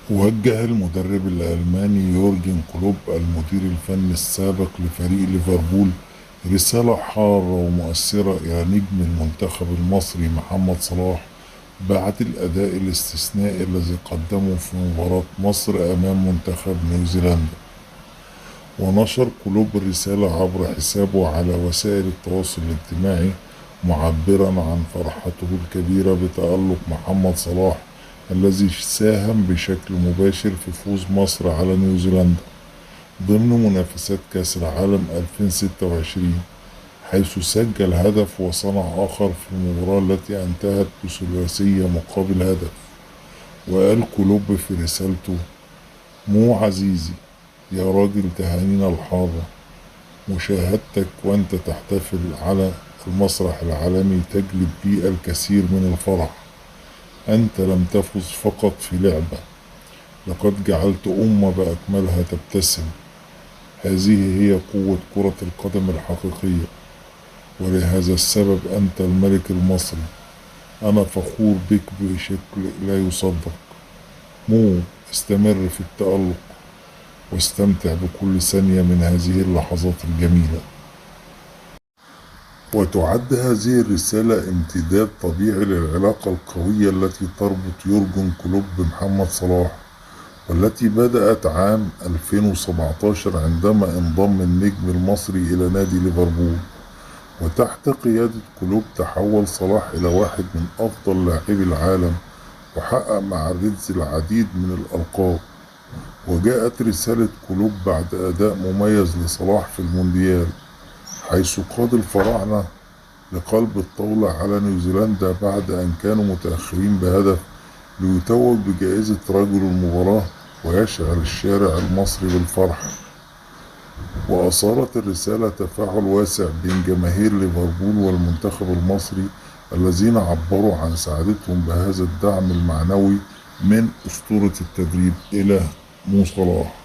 وجه المدرب الألماني يورجن كلوب المدير الفني السابق لفريق ليفربول رسالة حارة ومؤثرة إلى نجم المنتخب المصري محمد صلاح بعد الأداء الاستثنائي الذي قدمه في مباراة مصر أمام منتخب نيوزيلندا. ونشر كلوب الرسالة عبر حسابه على وسائل التواصل الاجتماعي، معبرا عن فرحته الكبيرة بتألق محمد صلاح الذي ساهم بشكل مباشر في فوز مصر على نيوزيلندا ضمن منافسات كأس العالم 2026، حيث سجل هدف وصنع آخر في المباراة التي انتهت بثلاثية مقابل هدف. وقال كلوب في رسالته: مو عزيزي، يا راجل تهانينا الحارة، مشاهدتك وأنت تحتفل على المسرح العالمي تجلب بي الكثير من الفرح. أنت لم تفز فقط في لعبة، لقد جعلت أمة بأكملها تبتسم. هذه هي قوة كرة القدم الحقيقية، ولهذا السبب أنت الملك المصري. أنا فخور بك بشكل لا يصدق. مو، استمر في التألق واستمتع بكل ثانية من هذه اللحظات الجميلة. وتعد هذه الرسالة امتداد طبيعي للعلاقة القوية التي تربط يورجن كلوب بمحمد صلاح، والتي بدأت عام 2017 عندما انضم النجم المصري إلى نادي ليفربول. وتحت قيادة كلوب تحول صلاح إلى واحد من أفضل لاعبي العالم، وحقق مع الريدز العديد من الألقاب. وجاءت رسالة كلوب بعد أداء مميز لصلاح في المونديال، حيث قاد الفراعنة لقلب الطاولة على نيوزيلندا بعد أن كانوا متأخرين بهدف، ليتوج بجائزة رجل المباراة ويشعل الشارع المصري بالفرح. وأثارت الرسالة تفاعل واسع بين جماهير ليفربول والمنتخب المصري، الذين عبروا عن سعادتهم بهذا الدعم المعنوي من أسطورة التدريب إلى مو صلاح.